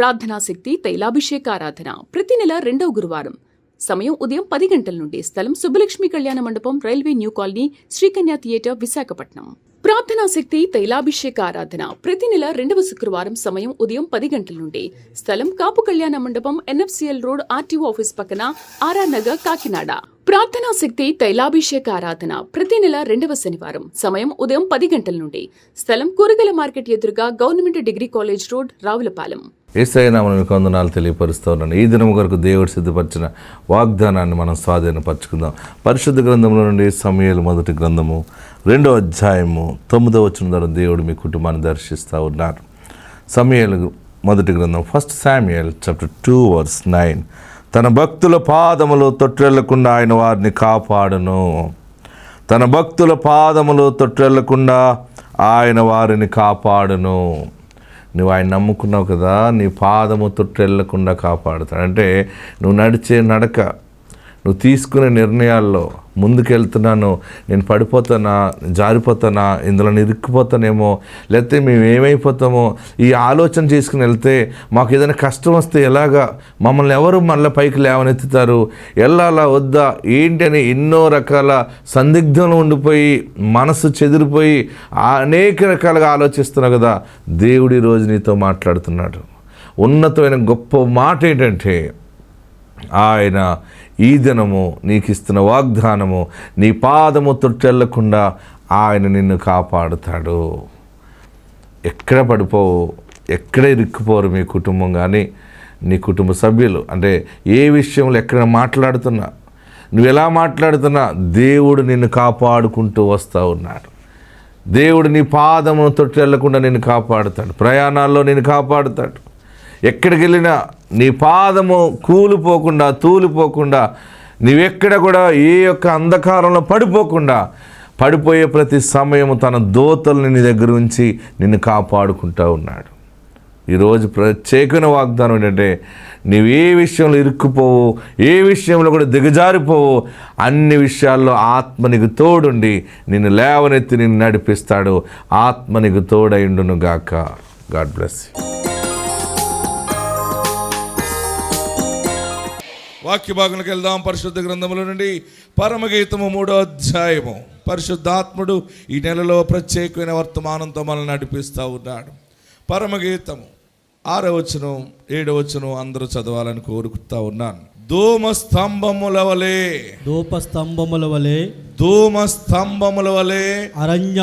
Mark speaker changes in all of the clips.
Speaker 1: ప్రార్థనా శక్తి తైలాభిషేక ఆరాధన ప్రతి నెల 2వ గురువారం. సమయం ఉదయం 10 గంటల నుండి. స్థలం సుబ్బలక్ష్మి కళ్యాణ మండపం, railway new colony, Sri Kanya theatre, Visakhapatnam. ప్రార్థనా శక్తి తైలాభిషేక ఆరాధన ప్రతి నెల 2వ శుక్రవారం. సమయం ఉదయం 10 గంటల నుండి. స్థలం కాపు కళ్యాణ మండపం, NFCL రోడ్, RTO ఆఫీస్ పక్కన, RR నగర్, కాకినాడ. ప్రార్థనా శక్తి తైలాభిషేక ఆరాధన ప్రతి నెల 2వ శనివారం. సమయం ఉదయం 10 గంటల నుండి. స్థలం కూరగాయల మార్కెట్ ఎదురుగా, government degree college road, Ravulapalem.
Speaker 2: Yesayya నామమున మీకు వందనాలు తెలియపరుస్తూ ఉన్నాను. ఈ దినం కొరకు దేవుడు సిద్ధపరిచిన వాగ్దానాన్ని మనం స్వాధీనపరచుకుందాం. పరిశుద్ధ గ్రంథంలో నుండి సమూయేలు మొదటి గ్రంథము 2వ అధ్యాయము 9వ వచనం ద్వారా దేవుడు మీ కుటుంబాన్ని దర్శిస్తూ ఉన్నారు. సమూయేలు మొదటి గ్రంథం, 1 Samuel chapter 2 verse 9. తన భక్తుల పాదములు తొట్రెళ్లకుండా ఆయన వారిని కాపాడును. తన భక్తుల పాదములు తొట్రెళ్లకుండా ఆయన వారిని కాపాడును. నువ్వు ఆయన నమ్ముకున్నావు కదా, నీ పాదము తొట్రెళ్లకుండా కాపాడుతాడు. అంటే నువ్వు నడిచే నడక, నువ్వు తీసుకునే నిర్ణయాల్లో ముందుకెళ్తున్నాను, నేను పడిపోతానా, జారిపోతానా, ఇందులో ఇరుక్కుపోతానేమో, లేకపోతే మేము ఏమైపోతామో, ఈ ఆలోచన చేసుకుని వెళ్తే మాకు ఏదైనా కష్టం వస్తే ఎలాగా, మమ్మల్ని ఎవరు మళ్ళీ పైకి లేవనెత్తుతారు, వెళ్ళాలా వద్దా ఏంటి అని ఎన్నో రకాల సందిగ్ధంలో ఉండిపోయి మనసు చెదిరిపోయి అనేక రకాలుగా ఆలోచిస్తున్నావు కదా. దేవుడు ఈరోజు నీతో మాట్లాడుతున్నాడు. ఉన్నతమైన గొప్ప మాట ఏంటంటే, ఆయన ఈ దినము నీకు ఇస్తున్న వాగ్దానము, నీ పాదము తొట్టెళ్లకుండా ఆయన నిన్ను కాపాడుతాడు. ఎక్కడ పడిపోవు, ఎక్కడ ఇరుక్కుపోరు మీ కుటుంబం కానీ నీ కుటుంబ సభ్యులు. అంటే ఏ విషయంలో ఎక్కడ మాట్లాడుతున్నా, నువ్వు ఎలా మాట్లాడుతున్నా దేవుడు నిన్ను కాపాడుకుంటూ వస్తూ ఉన్నాడు. దేవుడు నీ పాదమును తొట్టెళ్లకుండా నిన్ను కాపాడుతాడు. ప్రయాణాల్లో నిన్ను కాపాడుతాడు. ఎక్కడికి వెళ్ళినా నీ పాదము కూలిపోకుండా, తూలిపోకుండా, నీవెక్కడ కూడా ఏ యొక్క అంధకారంలో పడిపోకుండా, పడిపోయే ప్రతి సమయము తన దూతల్ని నీ దగ్గర ఉంచి నిన్ను కాపాడుకుంటూ ఉన్నాడు. ఈరోజు ప్రత్యేకమైన వాగ్దానం ఏంటంటే, నీవు ఏ విషయంలో ఇరుక్కుపోవు, ఏ విషయంలో కూడా దిగజారిపోవు, అన్ని విషయాల్లో ఆత్మ నీకు తోడుండి నిన్ను లేవనెత్తి నిన్ను నడిపిస్తాడు. ఆత్మ నీకు తోడైండును గాక. God bless you. వాక్య భాగంలోకి వెళ్దాం. పరిశుద్ధ గ్రంథముల నుండి పరమగీతము 3వ అధ్యాయము. పరిశుద్ధాత్ముడు ఈ నెలలో ప్రత్యేకమైన వర్తమానంతో మనల్ని నడిపిస్తూ ఉన్నాడు. పరమగీతము 6వ వచనం 7వ వచనం అందరూ చదవాలని కోరుకుతా ఉన్నాను. ధూమస్తంభముల వలె, ధూమస్తంభముల వలె అరణ్య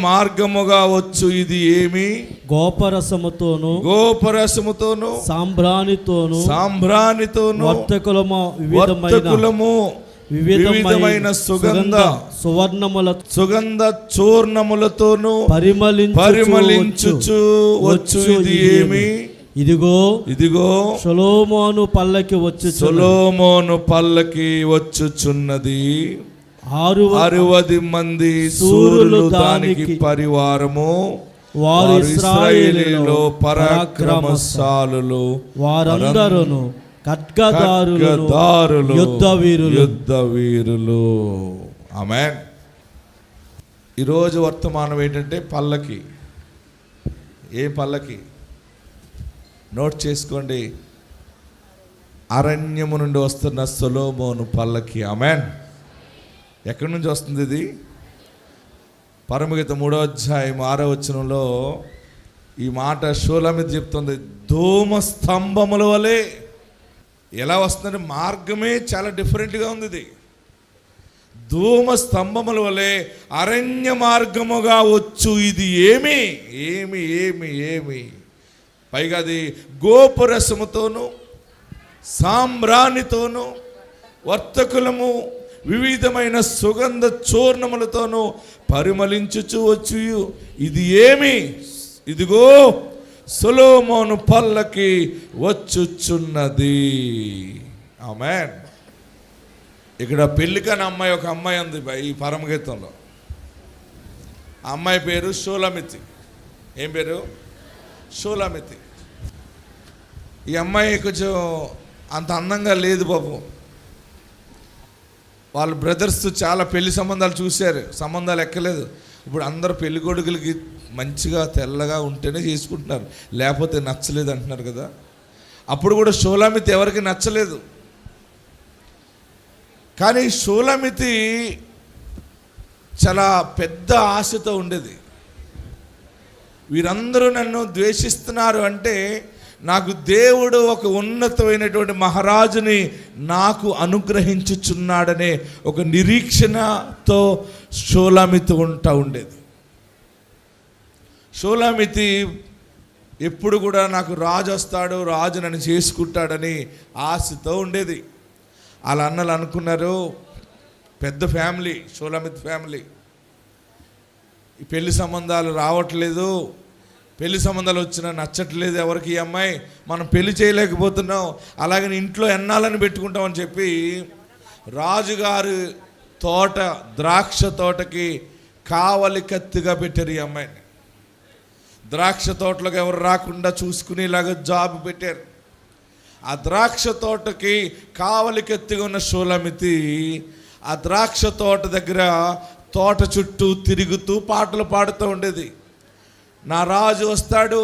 Speaker 2: మార్గముగా వచ్చు ఇది ఏమి?
Speaker 3: గోపరసముతోను
Speaker 2: సాంబ్రాణితోను
Speaker 3: వర్తకులము
Speaker 2: వివిధమైన సుగంధ చూర్ణములతోను పరిమళించుచు వచ్చు ఇది ఏమి?
Speaker 3: ఇదిగో సొలొమోను పల్లకి వచ్చుచున్నది.
Speaker 2: 60 మంది శూరులు దానికి పరివారము, వారు ఇశ్రాయేలీయులలో పరాక్రమశాలులు,
Speaker 3: వారందరూ ఖడ్గదారులు,
Speaker 2: యుద్ధ వీరులు. ఆమేన్. ఈరోజు వర్తమానం ఏంటంటే పల్లకి. ఏ పల్లకి? నోట్ చేసుకోండి. అరణ్యము నుండి వస్తున్న సొలొమోను పల్లకి. ఆమేన్. ఎక్కడి నుంచి వస్తుంది ఇది? పరమగీతం 3వ అధ్యాయం 6వ వచనంలో ఈ మాట షూలమిత్ చెప్తుంది. ధూమస్తంభముల వలె. ఎలా వస్తుందంటే మార్గమే చాలా డిఫరెంట్గా ఉంది. ఇది ధూమస్తంభముల వలె అరణ్య మార్గముగా వచ్చు ఇది ఏమి? ఏమి ఏమి ఏమి? పైగా అది గోపురసముతోను సాంబ్రాణితోను వర్తకులము వివిధమైన సుగంధ చూర్ణములతోనూ పరిమళించుచు వచ్చు ఇది ఏమి? ఇదిగో సొలొమోను పల్లకి వచ్చుచున్నది. ఆమేన్. ఇక్కడ పెళ్ళికని అమ్మాయి, ఒక అమ్మాయి ఉంది ఈ పరమగీతంలో. ఆ అమ్మాయి పేరు షూలమితి. ఏం పేరు? షూలమితి. ఈ అమ్మాయి కొంచెం అంత అందంగా లేదు పాపం. వాళ్ళ బ్రదర్స్ చాలా పెళ్లి సంబంధాలు చూశారు, సంబంధాలు ఎక్కలేదు.
Speaker 4: ఇప్పుడు అందరు పెళ్లి కొడుకులకి మంచిగా తెల్లగా ఉంటేనే చేసుకుంటున్నారు, లేకపోతే నచ్చలేదు అంటున్నారు కదా. అప్పుడు కూడా షూలామితి ఎవరికి నచ్చలేదు. కానీ షూలామితి చాలా పెద్ద ఆశతో ఉండేది. వీరందరూ నన్ను ద్వేషిస్తున్నారు అంటే నాకు దేవుడు ఒక ఉన్నతమైనటువంటి మహారాజుని నాకు అనుగ్రహించుచున్నాడనే ఒక నిరీక్షణతో షూలామితి ఉండేది. షూలామితి ఎప్పుడు కూడా నాకు రాజు వస్తాడు, రాజు నన్ను చేసుకుంటాడని ఆశతో ఉండేది. వాళ్ళ అన్నలు అనుకున్నారు, పెద్ద ఫ్యామిలీ షూలామితి ఫ్యామిలీ, ఈ పెళ్లి సంబంధాలు రావట్లేదు, పెళ్లి సంబంధాలు వచ్చినా నచ్చట్లేదు ఎవరికి ఈ అమ్మాయి, మనం పెళ్లి చేయలేకపోతున్నాం, అలాగని ఇంట్లో ఎన్నాలని పెట్టుకుంటామని చెప్పి రాజుగారి తోట ద్రాక్ష తోటకి కావలి కత్తిగా పెట్టారు ఈ అమ్మాయిని. ద్రాక్ష తోటలోకి ఎవరు రాకుండా చూసుకునేలాగా జాబ్ పెట్టారు. ఆ ద్రాక్ష తోటకి కావలికెత్తిగా ఉన్న షూలామితి ఆ ద్రాక్ష తోట దగ్గర తోట చుట్టూ తిరుగుతూ పాటలు పాడుతూ ఉండేది. నా రాజు వస్తాడు,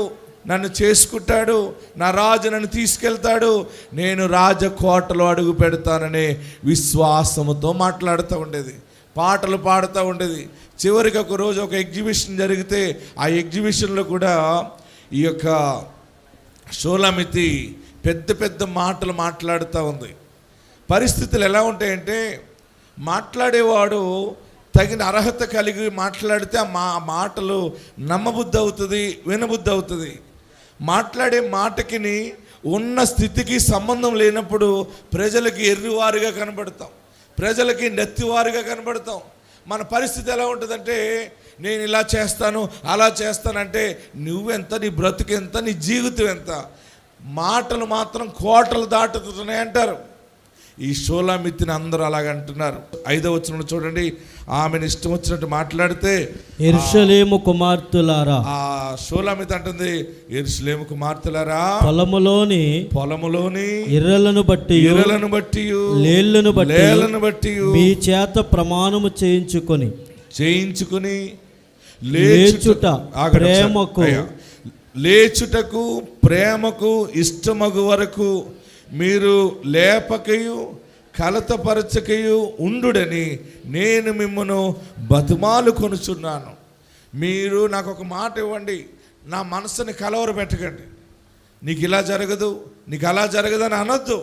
Speaker 4: నన్ను చేసుకుంటాడు, నా రాజు నన్ను తీసుకెళ్తాడు, నేను రాజకోటలో అడుగు పెడతాననే విశ్వాసముతో మాట్లాడుతూ ఉండేది, పాటలు పాడుతూ ఉండేది. చివరికి ఒక రోజు ఒక ఎగ్జిబిషన్ జరిగితే ఆ ఎగ్జిబిషన్లో కూడా ఈ యొక్క షూలామితి పెద్ద పెద్ద మాటలు మాట్లాడుతూ ఉంది. పరిస్థితులు ఎలా ఉంటాయంటే మాట్లాడేవాడు తగిన అర్హత కలిగి మాట్లాడితే ఆ మాటలు నమ్మబుద్ధి అవుతుంది, వినబుద్ధి అవుతుంది. మాట్లాడే మాటకిని ఉన్న స్థితికి సంబంధం లేనప్పుడు ప్రజలకి ఎర్రివారుగా కనబడతాం, ప్రజలకి నెత్తివారుగా కనబడతాం. మన పరిస్థితి ఎలా ఉంటుందంటే నేను ఇలా చేస్తాను అలా చేస్తానంటే నువ్వెంత, నీ బ్రతుకెంత, నీ జీవితం ఎంత. మాటలు మాత్రం కోటలు దాటుతున్నాయి అంటారు. ఈ షూలామితిని అందరూ అలాగంటున్నారు. 5వ వచనంలో చూడండి, ఆమెను ఇష్టం వచ్చినట్టు మాట్లాడితే
Speaker 3: యెరూషలేము కుమార్తెలారా,
Speaker 4: ఆ షూలామితి అంటుంది, యెరూషలేము కుమార్తెలారా, పొలములోని
Speaker 3: ఇర్రలను బట్టి లేళ్లను
Speaker 4: బట్టి
Speaker 3: మీ చేత ప్రమాణము చేయించుకొని
Speaker 4: లేచుటకు ప్రేమకు ఇష్టమగు వరకు మీరు లేపకయు కలతపరచకయు ఉండుడని నేను మిమ్మను బతిమాలు కొనుచున్నాను. మీరు నాకు ఒక మాట ఇవ్వండి, నా మనసుని కలవర పెట్టకండి. నీకు ఇలా జరగదు, నీకు అలా జరగదని అనొద్దు.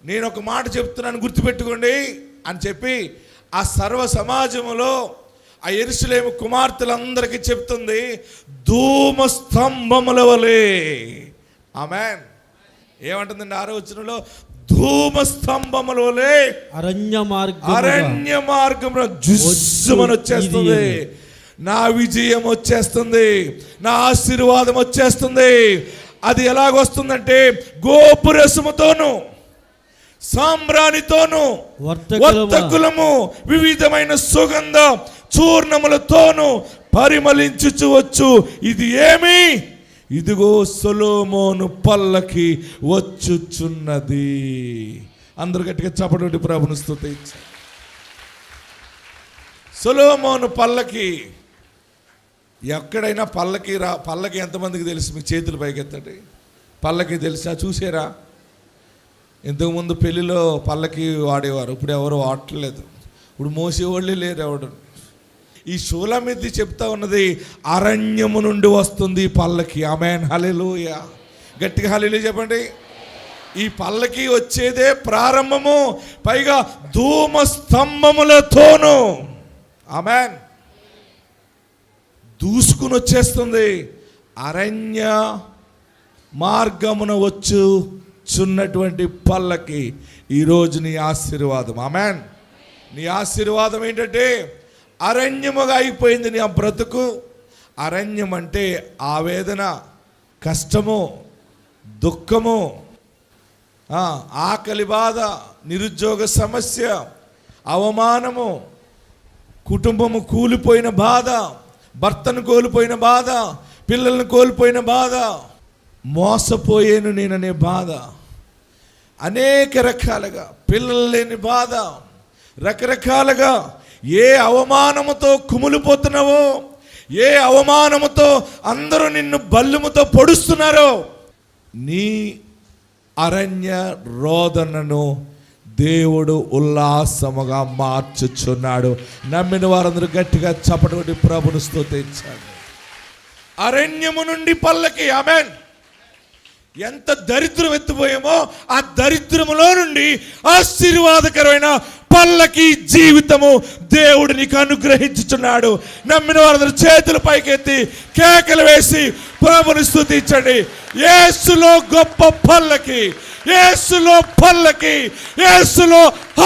Speaker 4: నేను ఒక మాట చెప్తున్నాను, గుర్తుపెట్టుకోండి అని చెప్పి ఆ సర్వ సమాజంలో ఆ యెరూషలేము కుమార్తెలందరికీ చెప్తుంది, ధూమ స్తంభముల వలె. ఆమేన్. ఏమంటుందండి 6వ వచనంలో, ధూమ స్తంభముల వలె అరణ్య మార్గంలో జుస్సుమని వచ్చేస్తుంది. నా విజయం వచ్చేస్తుంది, నా ఆశీర్వాదం వచ్చేస్తుంది. అది ఎలాగొస్తుందంటే గోపురసముతోను సాంబ్రాణితోను వర్తకులము వివిధమైన సుగంధ చూర్ణములతోను పరిమళించుచు ఇది ఏమి, ఇదిగో సొలొమోను పల్లకి వచ్చుచున్నది. అందరు గట్టిగా చప్పటి ప్రభుని స్తుతించు. సొలొమోను పల్లకి. ఎక్కడైనా పల్లకి ఎంతమందికి తెలుసు? మీ చేతులు పైకెత్తండి. పల్లకి తెలుసా? చూసారా? ఇంతకుముందు పెళ్లిలో పల్లకి వాడేవారు, ఇప్పుడు ఎవరు వాడట్లేదు, ఇప్పుడు మోసేవాళ్ళే లేరు ఎవడు. ఈ షూలామితి చెప్తా ఉన్నది అరణ్యము నుండి వస్తుంది ఈ పల్లకి. ఆమేన్, హల్లెలూయా. గట్టిగా హల్లెలూయా చెప్పండి. ఈ పల్లకి వచ్చేదే ప్రారంభము, పైగా ధూమ స్తంభములతోను. ఆమేన్. దూసుకుని వచ్చేస్తుంది. అరణ్య మార్గమున వచ్చుచున్నటువంటి పల్లకి ఈరోజు నీ ఆశీర్వాదం. ఆమేన్. నీ ఆశీర్వాదం ఏంటంటే అరణ్యముగా అయిపోయింది నీ ఆ బ్రతుకు. అరణ్యం అంటే ఆవేదన, కష్టము, దుఃఖము, ఆకలి బాధ, నిరుద్యోగ సమస్య, అవమానము, కుటుంబము కూలిపోయిన బాధ, భర్తను కోల్పోయిన బాధ, పిల్లలను కోల్పోయిన బాధ, మోసపోయాను నేననే బాధ, అనేక రకాలుగా పిల్లలు లేని బాధ, రకరకాలుగా ఏ అవమానముతో కుమిలిపోతున్నావో, ఏ అవమానముతో అందరూ నిన్ను బల్లుముతో పొడుస్తున్నారో, నీ అరణ్య రోదనను దేవుడు ఉల్లాసముగా మార్చుచున్నాడు. నమ్మిన వారందరూ గట్టిగా చప్పటి ప్రభుని స్తుతించాడు. అరణ్యము నుండి పల్లకి, ఆమేన్. ఎంత దరిద్రం ఎత్తిపోయామో ఆ దరిద్రములో నుండి ఆశీర్వాదకరమైన పల్లకి జీవితము దేవుడు నీకు అనుగ్రహించుచున్నాడు. నమ్మిన వారందరూ చేతులు పైకెత్తి కేకలు వేసి ప్రభుని స్తుతించండి. యేసులో గొప్ప పల్లకి, యేసులో పల్లకి, యేసులో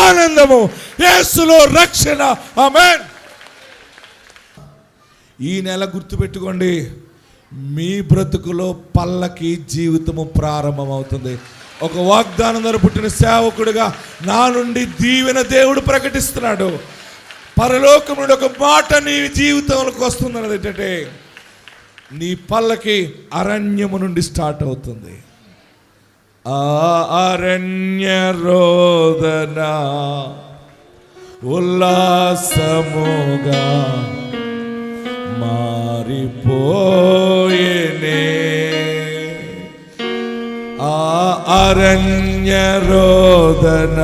Speaker 4: ఆనందము, యేసులో రక్షణ. ఆమేన్. ఈ నెల గుర్తుపెట్టుకోండి, మీ బ్రతుకులో పల్లకి జీవితము ప్రారంభమవుతుంది. ఒక వాగ్దానం ద్వారా పుట్టిన సేవకుడిగా నా నుండి దీవెన దేవుడు ప్రకటిస్తున్నాడు. పరలోకం నుండి ఒక మాట నీ జీవితంలోకి వస్తుందన్నది ఏంటంటే, నీ పల్లకి అరణ్యము నుండి స్టార్ట్ అవుతుంది. ఆ అరణ్య రోదన ఉల్లాసముగా మారిపోయేనే. ఆ అరణ్య రోదన,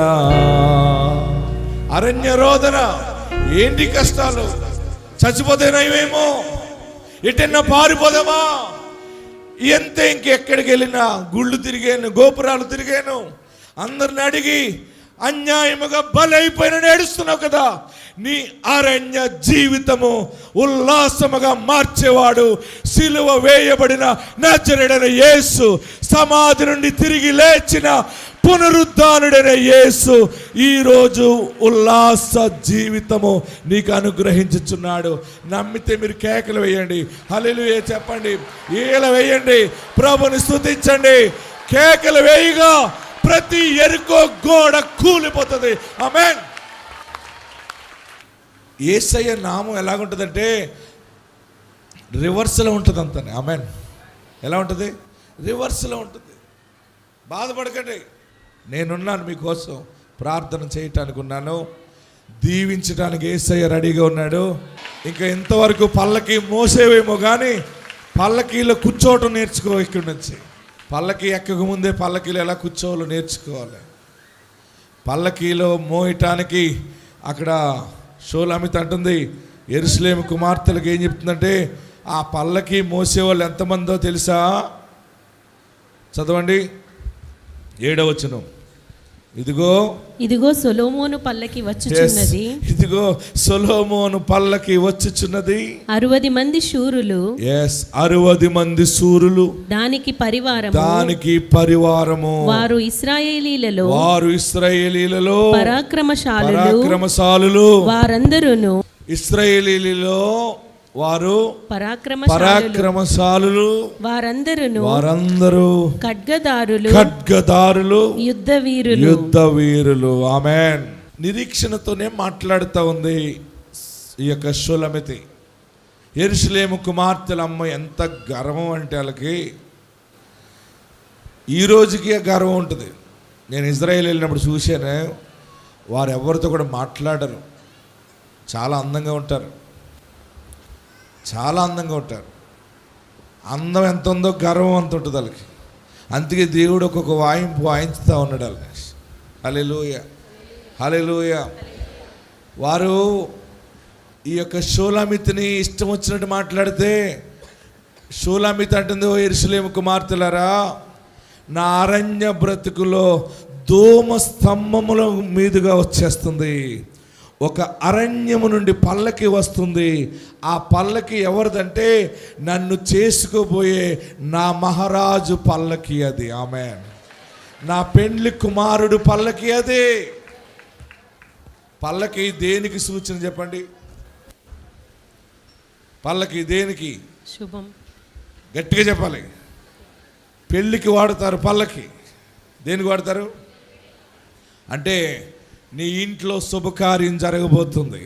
Speaker 4: అరణ్య రోదన. ఏంటి కష్టాలు? చచ్చిపోతేనేమో, ఎటన్నా పారిపోదామా? ఎంత ఇంకెక్కడికి వెళ్ళినా గుళ్ళు తిరిగాను, గోపురాలు తిరిగాను, అందరిని అడిగి అన్యాయముగా బలైపోయిన ఏడుస్తున్నావు కదా. నీ అరణ్య జీవితము ఉల్లాసముగా మార్చేవాడు సిలువ వేయబడిన నజరేయుడైన యేసు, సమాధి నుండి తిరిగి లేచిన పునరుద్ధానుడైన యేసు ఈరోజు ఉల్లాస జీవితము నీకు అనుగ్రహించుచున్నాడు. నమ్మితే మీరు కేకలు వేయండి, హల్లెలూయా చెప్పండి, ఈల వేయండి, ప్రభుని స్తుతించండి. కేకలు వేయగా ప్రతి ఎరుకో గోడ కూలిపోతుంది. ఆమేన్. యేసయ్య నామం ఎలాగుంటుందంటే రివర్స్లో ఉంటుంది అంతనే. ఆమేన్. ఎలా ఉంటుంది? రివర్స్లో ఉంటుంది. బాధపడకండి, నేనున్నాను మీకోసం. ప్రార్థన చేయటానికి ఉన్నాను, దీవించడానికి యేసయ్య రెడీగా ఉన్నాడు. ఇంకా ఇంతవరకు పల్లకి మోసేవేమో కానీ పల్లకీలో కూర్చోవటం నేర్చుకో. ఇక్కడి నుంచి పల్లకి ఎక్కక ముందే పల్లకీలో ఎలా కూర్చోవాలో నేర్చుకోవాలి. పల్లకీలో మోయటానికి అక్కడ షోలామిత అంటుంది, యెరూషలేము కుమార్తెలకు ఏం చెప్తుందంటే, ఆ పల్లకి మోసేవాళ్ళు ఎంతమందో తెలుసా? చదవండి 7వ వచనం.
Speaker 5: ఇదిగో సొలొమోను పల్లకి వచ్చుచున్నది.
Speaker 4: ఇదిగో సొలొమోను పల్లకి వచ్చుచున్నది.
Speaker 5: 60 మంది శూరులు.
Speaker 4: 60 మంది శూరులు.
Speaker 5: దానికి పరివారము. వారు ఇశ్రాయేలీలలో పరాక్రమశాలులు. వారందరూను
Speaker 4: ఇశ్రాయేలీలలో వారు పరాక్రమశాలులు. వారందరూ ఖడ్గదారులు, యుద్ధ వీరులు. ఆమేన్. నిరీక్షణతోనే మాట్లాడుతూ ఉంది ఈ యొక్క షూలమితి. యెరూషలేము కుమార్తెల అమ్మ ఎంత గర్వం అంటే వాళ్ళకి ఈ రోజుకి గర్వం ఉంటుంది. నేను ఇజ్రాయేల్ వెళ్ళినప్పుడు చూశాను, వారు ఎవరితో కూడా మాట్లాడరు, చాలా అందంగా ఉంటారు, చాలా అందంగా ఉంటారు. అందం ఎంత ఉందో గర్వం అంత ఉంటుంది వాళ్ళకి. అందుకే దేవుడు ఒక్కొక్క వాయింపు వాయించుతూ ఉన్నాడు వాళ్ళని. హల్లెలూయా, హల్లెలూయా. వారు ఈ యొక్క షూలమితిని ఇష్టం వచ్చినట్టు మాట్లాడితే, షూలమితి అంటుంది, ఓ యెరూషలేము కుమార్తెలారా, నా అరణ్య బ్రతుకులో ధూమ స్తంభముల మీదుగా వచ్చేస్తుంది. ఒక అరణ్యము నుండి పల్లకి వస్తుంది. ఆ పల్లకి ఎవరిదంటే నన్ను చేసుకోబోయే నా మహారాజు పల్లకి అది. ఆమేన్. నా పెండ్లి కుమారుడు పల్లకి అది. పల్లకి దేనికి సూచన చెప్పండి? పల్లకి దేనికి?
Speaker 5: శుభం.
Speaker 4: గట్టిగా చెప్పాలి. పెళ్ళికి వాడతారు పల్లకి. దేనికి వాడతారు అంటే నీ ఇంట్లో శుభకార్యం జరగబోతుంది.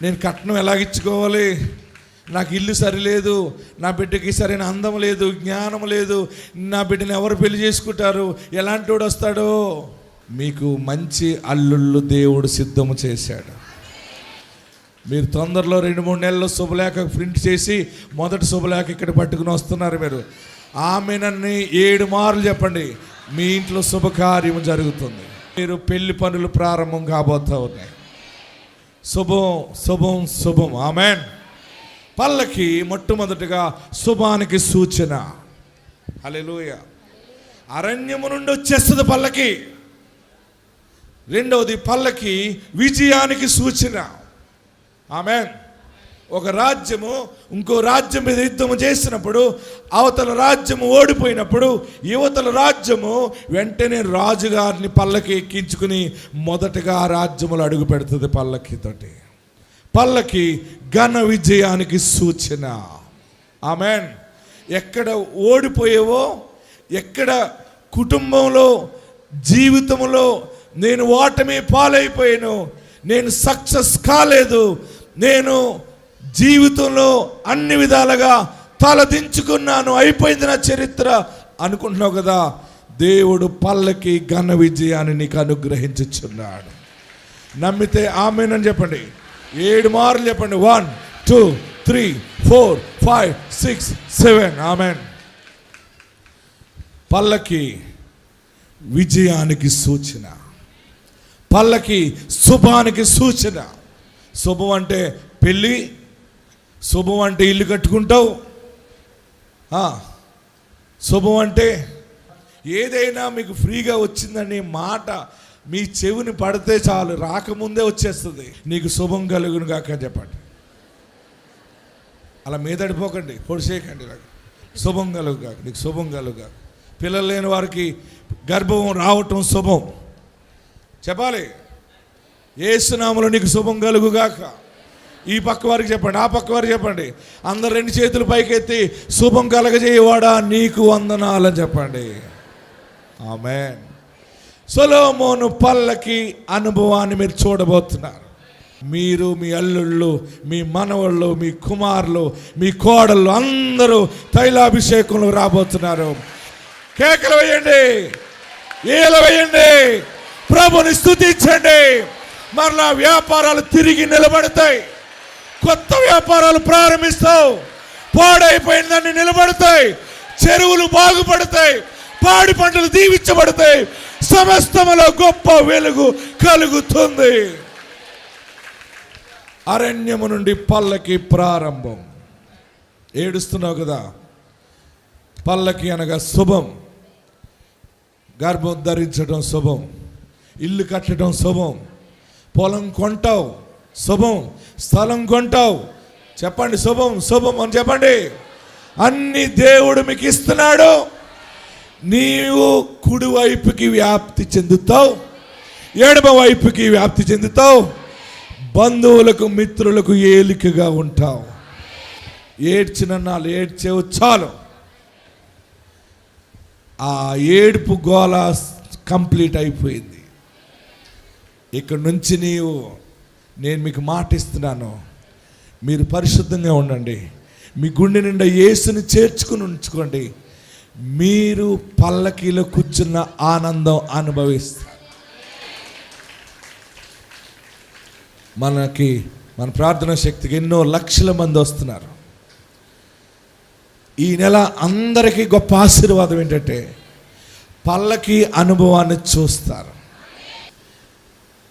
Speaker 4: నేను కట్నం ఎలాగిచ్చుకోవాలి, నాకు ఇల్లు సరిలేదు, నా బిడ్డకి సరైన అందం లేదు, జ్ఞానం లేదు, నా బిడ్డని ఎవరు పెళ్లి చేసుకుంటారు, ఎలాంటి వాడు వస్తాడో, మీకు మంచి అల్లుళ్ళు దేవుడు సిద్ధము చేశాడు. మీరు తొందరలో 2-3 నెలల్లో శుభలేఖ ప్రింట్ చేసి మొదటి శుభలేఖ ఇక్కడ పట్టుకుని వస్తున్నారు. మీరు ఆమెనని 7 మార్లు చెప్పండి, మీ ఇంట్లో శుభకార్యం జరుగుతుంది. మీరు పెళ్లి పనులు ప్రారంభం కాబోతూ ఉన్నాయి. శుభం శుభం శుభం. ఆమెన్. పల్లకి మొట్టమొదటిగా శుభానికి సూచన. హల్లెలూయా. అరణ్యము నుండి వచ్చేస్తుంది పల్లకి. రెండవది పల్లకి విజయానికి సూచన. ఆమెన్. ఒక రాజ్యము ఇంకో రాజ్యం మీద యుద్ధము చేసినప్పుడు అవతల రాజ్యము ఓడిపోయినప్పుడు యువతల రాజ్యము వెంటనే రాజుగారిని పల్లకి ఎక్కించుకుని మొదటగా ఆ రాజ్యములు అడుగు పెడుతుంది పల్లకితోటి. పల్లకి ఘన విజయానికి సూచన. ఆమెన్. ఎక్కడ ఓడిపోయేవో, ఎక్కడ కుటుంబంలో జీవితంలో నేను ఓటమి పాలైపోయాను, నేను సక్సెస్ కాలేదు, నేను జీవితంలో అన్ని విధాలుగా తలదించుకున్నాను, అయిపోయింది నా చరిత్ర అనుకుంటున్నావు కదా, దేవుడు పల్లకి ఘన విజయాన్ని నీకు అనుగ్రహించుచున్నాడు. నమ్మితే ఆమేనని చెప్పండి. 7 మార్లు చెప్పండి. 1 2 3 4 5 6 7. ఆమేన్. పల్లకి విజయానికి సూచన, పల్లకి శుభానికి సూచన. శుభం అంటే పెళ్ళి, శుభం అంటే ఇల్లు కట్టుకుంటావు, శుభం అంటే ఏదైనా మీకు ఫ్రీగా వచ్చిందనే మాట మీ చెవిని పడితే చాలు, రాకముందే వచ్చేస్తుంది. నీకు శుభం కలుగును గాక చెప్పండి. అలా మీదడిపోకండి, పొడిసేయకండి. శుభం కలుగు గాక, నీకు శుభం కలుగు గాక. పిల్లలు లేని వారికి గర్భం రావటం శుభం చెప్పాలి. యేసునామములో నీకు శుభం కలుగుగాక. ఈ పక్క వారికి చెప్పండి, ఆ పక్క వారికి చెప్పండి. అందరు 2 చేతులు పైకెత్తి శుభం కలగజేయవాడా నీకు వందనాలని చెప్పండి. ఆమేన్. సొలొమోను పల్లకి అనుభవాన్ని మీరు చూడబోతున్నారు. మీరు, మీ అల్లుళ్ళు, మీ మనవళ్ళు, మీ కుమారులు, మీ కోడళ్ళు అందరూ తైలాభిషేకంలో రాబోతున్నారు. కేకలు వేయండి, ఏలు వేయండి, ప్రభుని స్తుతించండి. మరలా వ్యాపారాలు తిరిగి నిలబడతాయి, కొత్త వ్యాపారాలు ప్రారంభిస్తావు, పాడైపోయిందని నిలబడతాయి, చెరువులు బాగుపడతాయి, పాడి పంటలు దీవించబడతాయి, సమస్తములో గొప్ప వెలుగు కలుగుతుంది. అరణ్యము నుండి పల్లకి ప్రారంభం. ఏడుస్తున్నావు కదా, పల్లకి అనగా శుభం. గర్భం ధరించడం శుభం, ఇల్లు కట్టడం శుభం, పొలం కొంటావు శుభం, స్థలం కొంటావు చెప్పండి శుభం, శుభం అని చెప్పండి. అన్ని దేవుడు మీకు ఇస్తున్నాడు. నీవు కుడి వైపుకి వ్యాప్తి చెందుతావు, ఎడమ వైపుకి వ్యాప్తి చెందుతావు, బంధువులకు మిత్రులకు ఏలికగా ఉంటావు. ఏడ్చిన నాళ్ళు ఏడ్చేవు చాలు. ఆ ఏడుపు గోల కంప్లీట్ అయిపోయింది. ఇక్కడ నుంచి నేను మీకు మాట ఇస్తున్నాను, మీరు పరిశుద్ధంగా ఉండండి, మీ గుండె నిండా యేసుని చేర్చుకుని ఉంచుకోండి. మీరు పల్లకీలో కూర్చున్న ఆనందం అనుభవిస్తారు. మన ప్రార్థనా శక్తికి ఎన్నో లక్షల మంది వస్తున్నారు. ఈ నెల అందరికీ గొప్ప ఆశీర్వాదం ఏంటంటే పల్లకి అనుభవాన్ని చూస్తారు.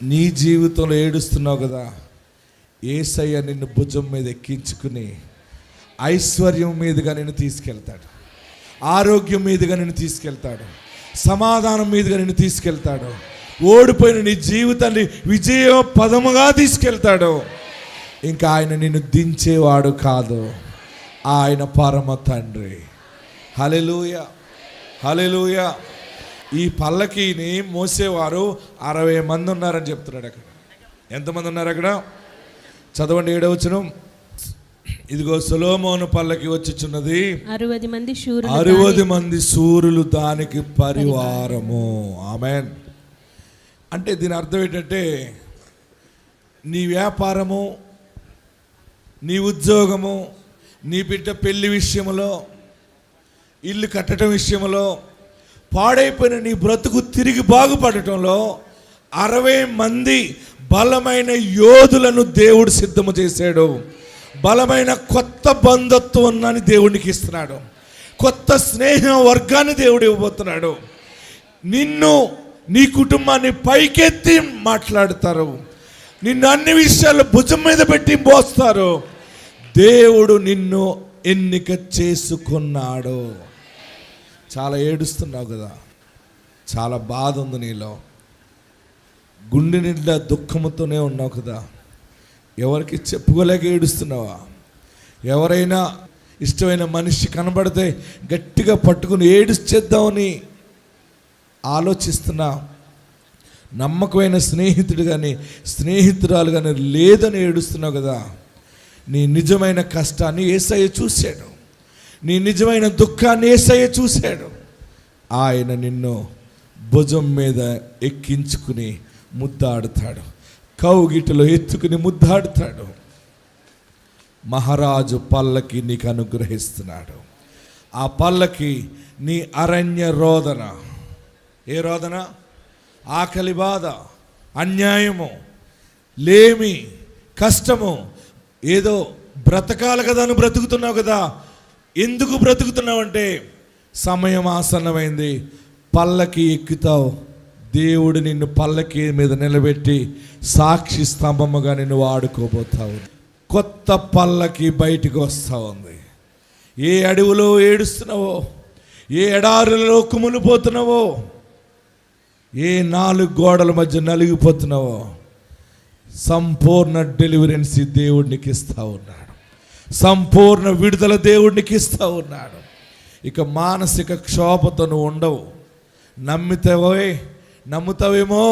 Speaker 4: నీ జీవితంలో ఏడుస్తున్నావు కదా, యేసయ్య నిన్ను భుజం మీద ఎక్కించుకుని ఐశ్వర్యం మీదుగా నిన్ను తీసుకెళ్తాడు, ఆరోగ్యం మీదుగా నిన్ను తీసుకెళ్తాడు, సమాధానం మీదుగా నిన్ను తీసుకెళ్తాడు, ఓడిపోయిన నీ జీవితాన్ని విజయ పదముగా తీసుకెళ్తాడు. ఇంకా ఆయన నిన్ను దించేవాడు కాదు, ఆయన పరమ తండ్రి. హల్లెలూయా, హల్లెలూయా. ఈ పల్లకీని మోసేవారు 60 మంది ఉన్నారని చెప్తున్నాడు. అక్కడ ఎంతమంది ఉన్నారు? అక్కడ చదవండి 7వ వచనం. ఇదిగో సొలొమోను పల్లకి వచ్చుచున్నది, 60 మంది శూరులు దానికి పరివారము. ఆమేన్. అంటే దీని అర్థం ఏంటంటే నీ వ్యాపారము, నీ ఉద్యోగము, నీ బిడ్డ పెళ్లి విషయంలో, ఇల్లు కట్టడం విషయంలో, పాడైపోయిన నీ బ్రతుకు తిరిగి బాగుపడటంలో 60 మంది బలమైన యోధులను దేవుడు సిద్ధము చేశాడు. బలమైన కొత్త బంధుత్వాన్ని దేవునికి ఇస్తున్నాడు. కొత్త స్నేహ వర్గాన్ని దేవుడు ఇవ్వబోతున్నాడు. నిన్ను, నీ కుటుంబాన్ని పైకెత్తి మాట్లాడతారు. నిన్ను అన్ని విషయాలు భుజం మీద పెట్టి మోస్తారు. దేవుడు నిన్ను ఎన్నిక చేసుకున్నాడు. చాలా ఏడుస్తున్నావు కదా, చాలా బాధ ఉంది నీలో, గుండె నిండా దుఃఖముతోనే ఉన్నావు కదా, ఎవరికి చెప్పుకోలేక ఏడుస్తున్నావా? ఎవరైనా ఇష్టమైన మనిషి కనబడితే గట్టిగా పట్టుకుని ఏడుచేద్దామని ఆలోచిస్తున్నా, నమ్మకమైన స్నేహితుడు కానీ స్నేహితురాలు కానీ లేదని ఏడుస్తున్నావు కదా. నీ నిజమైన కష్టాన్ని యేసయ్య చూశాడు. నీ నిజమైన దుఃఖాన్ని యేసయ్య చూశాడు. ఆయన నిన్ను భుజం మీద ఎక్కించుకుని ముద్దాడుతాడు. కౌగిటలో ఎత్తుకుని ముద్దాడుతాడు. మహారాజు పల్లకి నీకు అనుగ్రహిస్తున్నాడు. ఆ పల్లకి నీ అరణ్య రోదన. ఏ రోదన? ఆకలి బాధ, అన్యాయము, లేమి, కష్టము. ఏదో బ్రతకాలి కదా అని బ్రతుకుతున్నావు కదా. ఎందుకు బ్రతుకుతున్నావు అంటే సమయం ఆసన్నమైంది, పల్లకి ఎక్కుతావు. దేవుడు నిన్ను పల్లకి మీద నిలబెట్టి సాక్షి స్తంభముగా నిన్ను వాడుకోబోతావు. కొత్త పల్లకి బయటికి వస్తూ ఉంది. ఏ అడవిలో ఏడుస్తున్నావో, ఏ ఎడారులలో కుమిలిపోతున్నావో, ఏ 4 గోడల మధ్య నలిగిపోతున్నావో, సంపూర్ణ డెలివరెన్సీ దేవుడికి ఇస్తూ ఉన్నాడు. సంపూర్ణ విడుదల దేవుడికి ఇస్తూ ఉన్నాడు. ఇక మానసిక క్షోభతో నువ్వు ఉండవు. నమ్ముతావేమో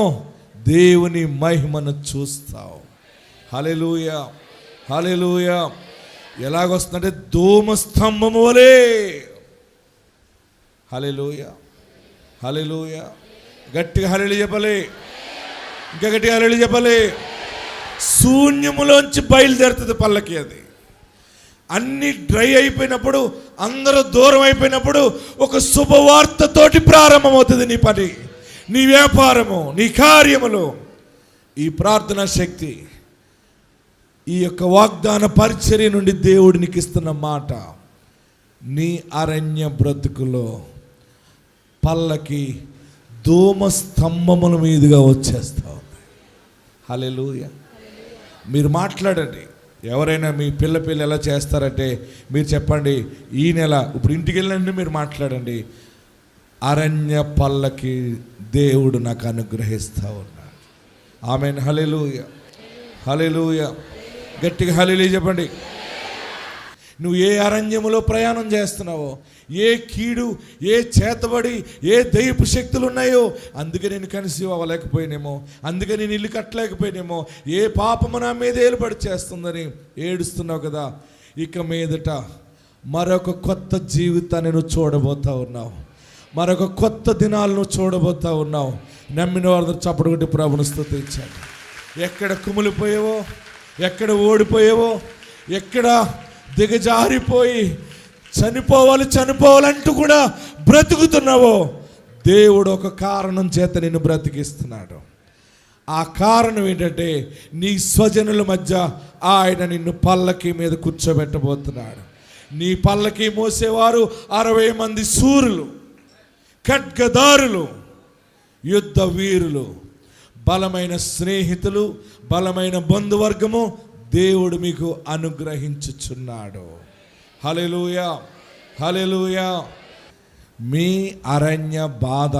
Speaker 4: దేవుని మహిమను చూస్తావు. హల్లెలూయా, హల్లెలూయా. ఎలాగొస్తుందంటే ధూమస్తంభము వలె. హల్లెలూయా, హల్లెలూయా. గట్టిగా హల్లెలూయా చెప్పలే, ఇంకా గట్టిగా హల్లెలూయా చెప్పలే. శూన్యములోంచి బయలుదేరుతుంది పల్లకి. అది అన్ని డ్రై అయిపోయినప్పుడు, అందరూ దూరం అయిపోయినప్పుడు ఒక శుభవార్తతోటి ప్రారంభమవుతుంది నీ పని, నీ వ్యాపారము, నీ కార్యములు. ఈ ప్రార్థనా శక్తి, ఈ యొక్క వాగ్దాన పరిచర్య నుండి దేవుడు నీకు ఇస్తున్న మాట, నీ అరణ్య బ్రతుకులో పల్లకి ధూమ స్తంభముల మీదుగా వచ్చేస్తా ఉంది. హల్లెలూయా. మీరు మాట్లాడండి. ఎవరైనా మీ పిల్ల ఎలా చేస్తారంటే మీరు చెప్పండి, ఈ నెల ఇప్పుడు ఇంటికి వెళ్ళండి, మీరు మాట్లాడండి, అరణ్య పల్లకి దేవుడు నాకు అనుగ్రహిస్తూ ఉన్నాడు. ఆమేన్. హల్లెలూయా, హల్లెలూయా. గట్టిగా హల్లెలూయా చెప్పండి. నువ్వు ఏ అరణ్యములో ప్రయాణం చేస్తున్నావో, ఏ కీడు, ఏ చేతబడి, ఏ దైవపు శక్తులు ఉన్నాయో, అందుకే నేను కన్సీవ్ అవ్వలేకపోయినేమో, అందుకే నేను ఇల్లు కట్టలేకపోయినేమో, ఏ పాపము నా మీద ఏలుబడి చేస్తుందని ఏడుస్తున్నావు కదా. ఇక మీదట మరొక కొత్త జీవితాన్ని నువ్వు చూడబోతా ఉన్నావు. మరొక కొత్త దినాలను చూడబోతా ఉన్నావు. నమ్మిన వారు చప్పుడు కొట్టి ప్రభువును స్తుతించాలి. ఎక్కడ కుమిలిపోయావో, ఎక్కడ ఓడిపోయావో, ఎక్కడ దిగజారిపోయి చనిపోవాలంటూ కూడా బ్రతుకుతున్నావో, దేవుడు ఒక కారణం చేత నిన్ను బ్రతికిస్తున్నాడు. ఆ కారణం ఏంటంటే నీ స్వజనుల మధ్య ఆయన నిన్ను పల్లకి మీద కూర్చోబెట్టబోతున్నాడు. నీ పల్లకి మోసేవారు 60 మంది శూరులు, ఖడ్గదారులు, యుద్ధ వీరులు, బలమైన స్నేహితులు, బలమైన బంధువర్గము దేవుడు మీకు అనుగ్రహించుచున్నాడు. హల్లెలూయా, హల్లెలూయా. మీ అరణ్య బాధ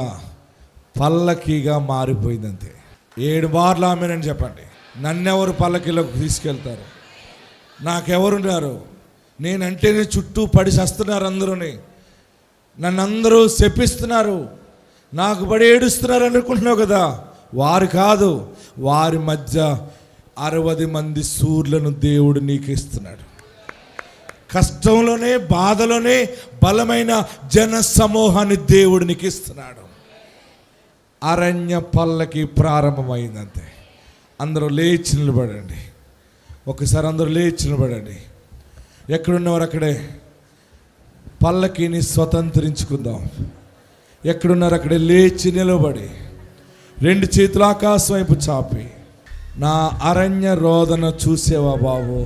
Speaker 4: పల్లకీగా మారిపోయిందంతే. 7 మార్లు ఆమేనని చెప్పండి. నన్నెవరు పల్లకీలోకి తీసుకెళ్తారు? నాకెవరున్నారు? నేనంటేనే చుట్టూ పడి చేస్తున్నారు అందరూని. నన్ను అందరూ శపిస్తున్నారు, నాకు పడి ఏడుస్తున్నారు అనుకుంటున్నావు కదా. వారు కాదు, వారి మధ్య 60 మంది శూరులను దేవుడు నీకు ఇస్తున్నాడు. కష్టంలోనే, బాధలోనే బలమైన జన సమూహాన్ని దేవుడు నీకు ఇస్తున్నాడు. అరణ్య పల్లకి ప్రారంభమైందంతే. అందరూ లేచి నిలబడండి. ఒకసారి అందరూ లేచి నిలబడండి. ఎక్కడున్నవారు అక్కడే పల్లకిని స్వతంత్రించుకుందాం. ఎక్కడున్నారు అక్కడే లేచి నిలబడి 2 చేతులు ఆకాశం వైపు చాపి, నా అరణ్య రోదన చూసేవా బాబు,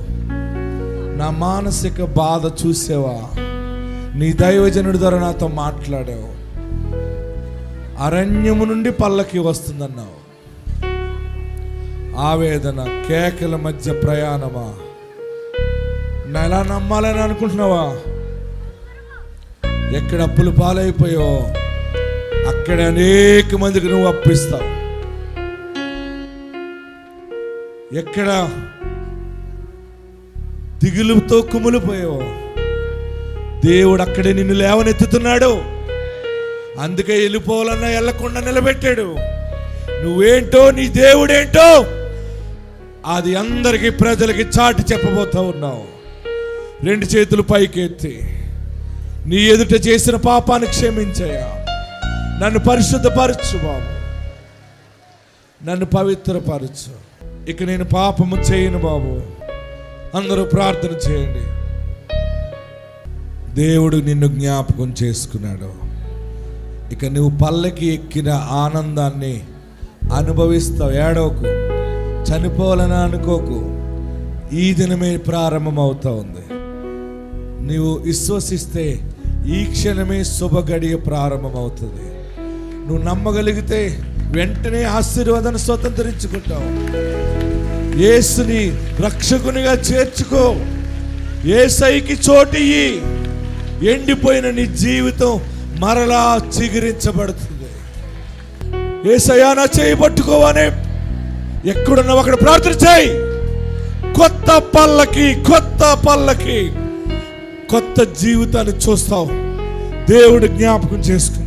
Speaker 4: నా మానసిక బాధ చూసేవా, నీ దైవజనుడి ద్వారా నాతో మాట్లాడావు, అరణ్యము నుండి పల్లకి వస్తుందన్నావు, ఆవేదన కేకల మధ్య ప్రయాణమా, నా ఎలా నమ్మాలని అనుకుంటున్నావా? ఎక్కడ అప్పులు పాలైపోయావో అక్కడ అనేక మందికి నువ్వు అప్పిస్తావు. ఎక్కడ దిగులుతో కుమిలిపోయావో దేవుడు అక్కడే నిన్ను లేవనెత్తుతున్నాడు. అందుకే వెళ్ళిపోవాలన్నా వెళ్ళకుండా నిలబెట్టాడు. నువ్వేంటో, నీ దేవుడేంటో అది అందరికీ, ప్రజలకి చాటి చెప్పబోతా ఉన్నావు. 2 చేతులు పైకెత్తి, నీ ఎదుట చేసిన పాపాన్ని క్షమించయ్యా, నన్ను పరిశుద్ధపరచు బాబు, నన్ను పవిత్రపరచు, ఇక నేను పాపము చేయను బాబు. అందరూ ప్రార్థన చేయండి. దేవుడు నిన్ను జ్ఞాపకం చేసుకున్నాడు. ఇక నువ్వు పల్లకి ఎక్కిన ఆనందాన్ని అనుభవిస్తావు. ఏడవకు, చనిపోవాలని అనుకోకు. ఈ దినమే ప్రారంభమవుతా ఉంది. నీవు విశ్వసిస్తే ఈ క్షణమే శుభ గడియ ప్రారంభమవుతుంది. నువ్వు నమ్మగలిగితే వెంటనే ఆశీర్వాదాన్ని స్వతంత్రించుకుంటావు. యేసుని రక్షకునిగా చేర్చుకో. యేసయ్యకి చోటియ్యి. ఎండిపోయిన నీ జీవితం మరలా చిగురించబడుతుంది. యేసయ్యా నా చేయి పట్టుకోవనే ఎక్కడున్నావు అక్కడ ప్రార్థన చేయి. కొత్త పల్లకి, కొత్త పల్లకి, కొత్త జీవితాన్ని చూస్తావు. దేవుడు జ్ఞాపకం చేసుకుంటాడు.